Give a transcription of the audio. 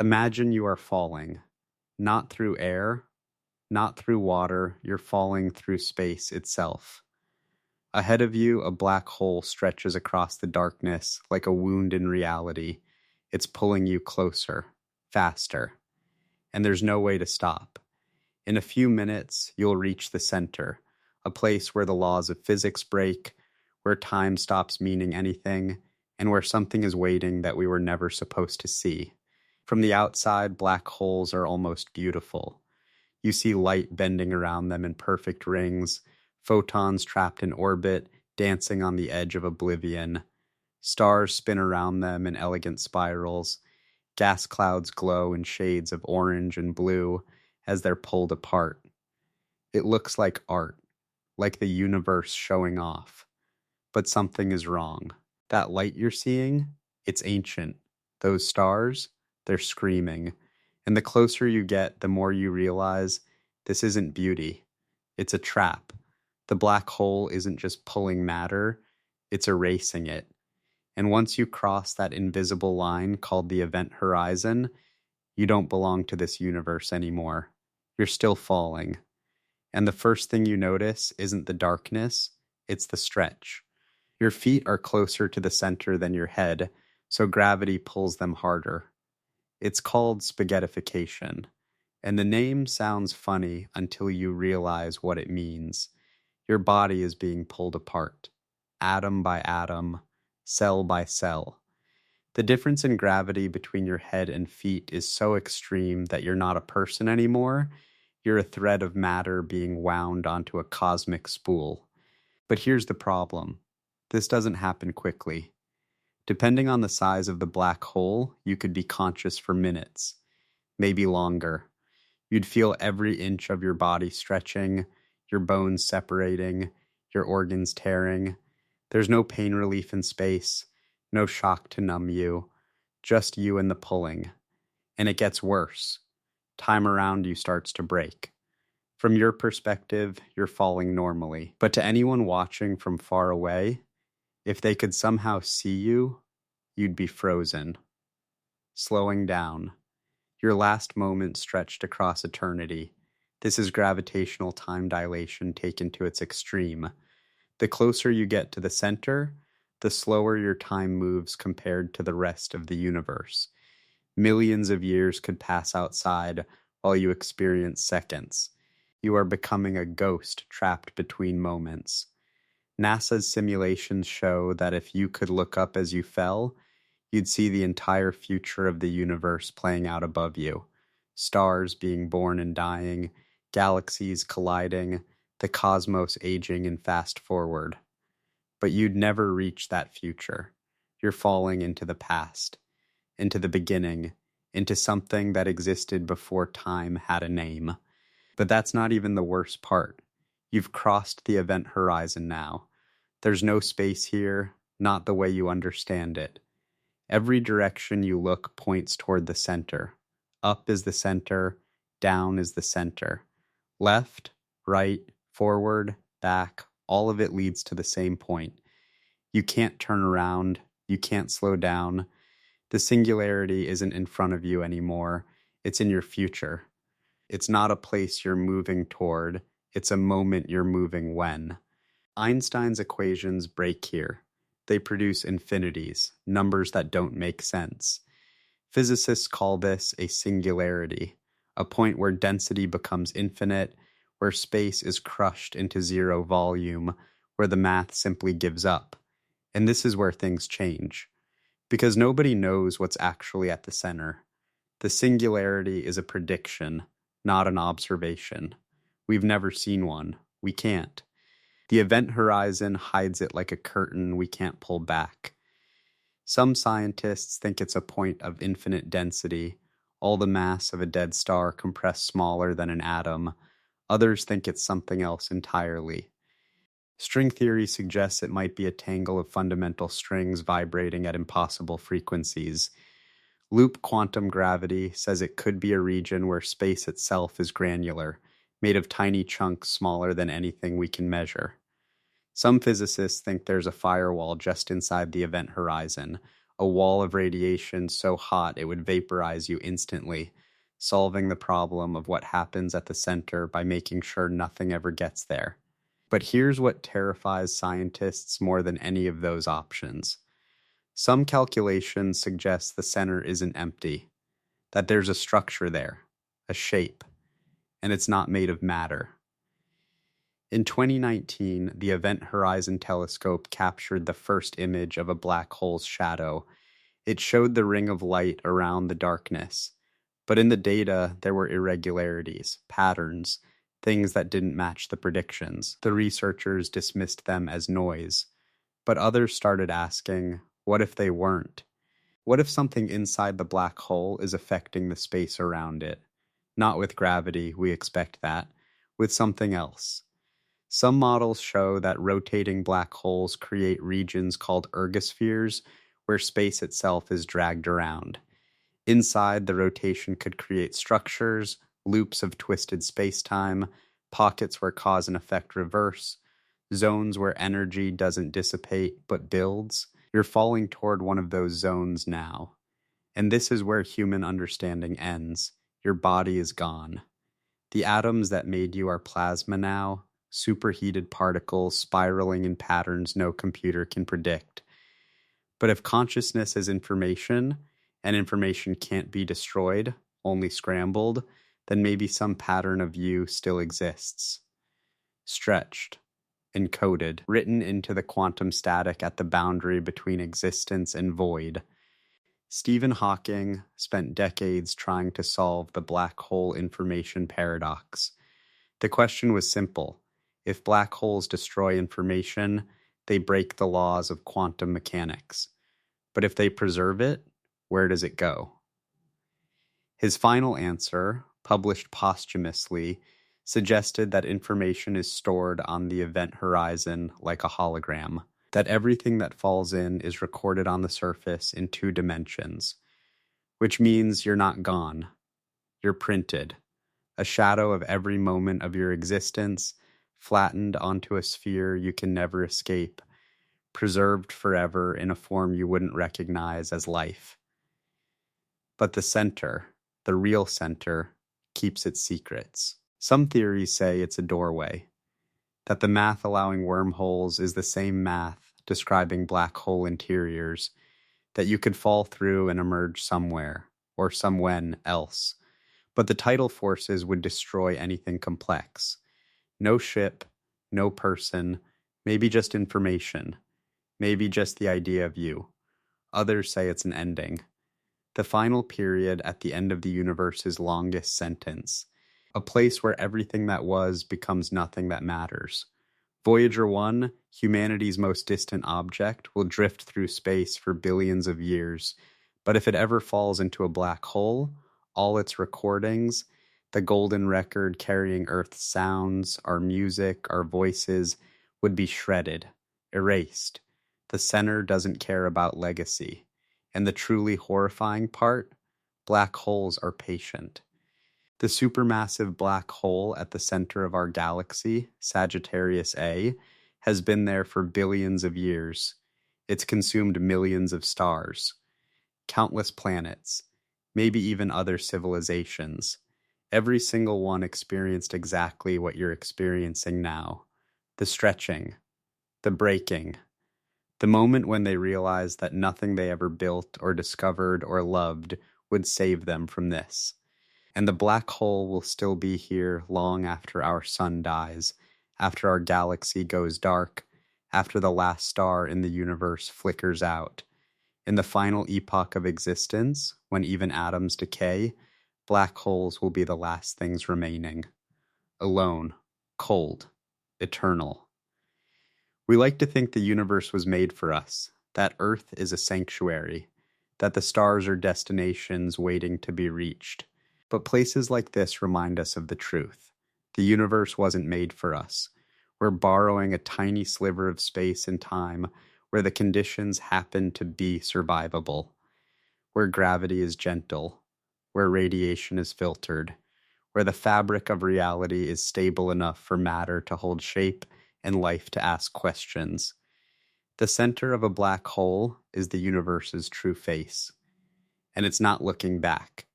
Imagine you are falling, not through air, not through water, you're falling through space itself. Ahead of you, a black hole stretches across the darkness like a wound in reality. It's pulling you closer, faster, and there's no way to stop. In a few minutes, you'll reach the center, a place where the laws of physics break, where time stops meaning anything, and where something is waiting that we were never supposed to see. From the outside, black holes are almost beautiful. You see light bending around them in perfect rings, photons trapped in orbit, dancing on the edge of oblivion. Stars spin around them in elegant spirals. Gas clouds glow in shades of orange and blue as they're pulled apart. It looks like art, like the universe showing off. But something is wrong. That light you're seeing, it's ancient. Those stars, they're screaming. And the closer you get, the more you realize this isn't beauty. It's a trap. The black hole isn't just pulling matter, it's erasing it. And once you cross that invisible line called the event horizon, you don't belong to this universe anymore. You're still falling. And the first thing you notice isn't the darkness, it's the stretch. Your feet are closer to the center than your head, so gravity pulls them harder. It's called spaghettification, and the name sounds funny until you realize what it means. Your body is being pulled apart, atom by atom, cell by cell. The difference in gravity between your head and feet is so extreme that you're not a person anymore. You're a thread of matter being wound onto a cosmic spool. But here's the problem. This doesn't happen quickly. Depending on the size of the black hole, you could be conscious for minutes, maybe longer. You'd feel every inch of your body stretching, your bones separating, your organs tearing. There's no pain relief in space, no shock to numb you, just you and the pulling. And it gets worse. Time around you starts to break. From your perspective, you're falling normally. But to anyone watching from far away, if they could somehow see you, you'd be frozen. Slowing down. Your last moment stretched across eternity. This is gravitational time dilation taken to its extreme. The closer you get to the center, the slower your time moves compared to the rest of the universe. Millions of years could pass outside while you experience seconds. You are becoming a ghost trapped between moments. NASA's simulations show that if you could look up as you fell, you'd see the entire future of the universe playing out above you. Stars being born and dying, galaxies colliding, the cosmos aging in fast forward. But you'd never reach that future. You're falling into the past, into the beginning, into something that existed before time had a name. But that's not even the worst part. You've crossed the event horizon now. There's no space here, not the way you understand it. Every direction you look points toward the center. Up is the center, down is the center. Left, right, forward, back, all of it leads to the same point. You can't turn around, you can't slow down. The singularity isn't in front of you anymore, it's in your future. It's not a place you're moving toward, it's a moment you're moving when. Einstein's equations break here. They produce infinities, numbers that don't make sense. Physicists call this a singularity, a point where density becomes infinite, where space is crushed into zero volume, where the math simply gives up. And this is where things change. Because nobody knows what's actually at the center. The singularity is a prediction, not an observation. We've never seen one. We can't. The event horizon hides it like a curtain we can't pull back. Some scientists think it's a point of infinite density, all the mass of a dead star compressed smaller than an atom. Others think it's something else entirely. String theory suggests it might be a tangle of fundamental strings vibrating at impossible frequencies. Loop quantum gravity says it could be a region where space itself is granular, made of tiny chunks smaller than anything we can measure. Some physicists think there's a firewall just inside the event horizon, a wall of radiation so hot it would vaporize you instantly, solving the problem of what happens at the center by making sure nothing ever gets there. But here's what terrifies scientists more than any of those options. Some calculations suggest the center isn't empty, that there's a structure there, a shape, and it's not made of matter. In 2019, the Event Horizon Telescope captured the first image of a black hole's shadow. It showed the ring of light around the darkness, but in the data, there were irregularities, patterns, things that didn't match the predictions. The researchers dismissed them as noise, but others started asking, what if they weren't? What if something inside the black hole is affecting the space around it? Not with gravity, we expect that, with something else. Some models show that rotating black holes create regions called ergospheres, where space itself is dragged around. Inside, the rotation could create structures, loops of twisted spacetime, pockets where cause and effect reverse, zones where energy doesn't dissipate but builds. You're falling toward one of those zones now. And this is where human understanding ends. Your body is gone. The atoms that made you are plasma now, superheated particles spiraling in patterns no computer can predict. But if consciousness is information, and information can't be destroyed, only scrambled, then maybe some pattern of you still exists. Stretched, encoded, written into the quantum static at the boundary between existence and void. Stephen Hawking spent decades trying to solve the black hole information paradox. The question was simple. If black holes destroy information, they break the laws of quantum mechanics. But if they preserve it, where does it go? His final answer, published posthumously, suggested that information is stored on the event horizon like a hologram, that everything that falls in is recorded on the surface in 2 dimensions, which means you're not gone. You're printed, a shadow of every moment of your existence, flattened onto a sphere you can never escape, preserved forever in a form you wouldn't recognize as life. But the center, the real center, keeps its secrets. Some theories say it's a doorway, that the math allowing wormholes is the same math describing black hole interiors, that you could fall through and emerge somewhere, or somewhen else. But the tidal forces would destroy anything complex. No ship, no person, maybe just information, maybe just the idea of you. Others say it's an ending. The final period at the end of the universe's longest sentence. A place where everything that was becomes nothing that matters. Voyager 1, humanity's most distant object, will drift through space for billions of years, but if it ever falls into a black hole, all its recordings, the golden record carrying Earth's sounds, our music, our voices, would be shredded, erased. The center doesn't care about legacy. And the truly horrifying part, black holes are patient. The supermassive black hole at the center of our galaxy, Sagittarius A, has been there for billions of years. It's consumed millions of stars, countless planets, maybe even other civilizations. Every single one experienced exactly what you're experiencing now. The stretching, the breaking, the moment when they realized that nothing they ever built or discovered or loved would save them from this. And the black hole will still be here long after our sun dies, after our galaxy goes dark, after the last star in the universe flickers out. In the final epoch of existence, when even atoms decay, black holes will be the last things remaining. Alone, cold, eternal. We like to think the universe was made for us, that Earth is a sanctuary, that the stars are destinations waiting to be reached. But places like this remind us of the truth. The universe wasn't made for us. We're borrowing a tiny sliver of space and time where the conditions happen to be survivable, where gravity is gentle, where radiation is filtered, where the fabric of reality is stable enough for matter to hold shape and life to ask questions. The center of a black hole is the universe's true face, and it's not looking back.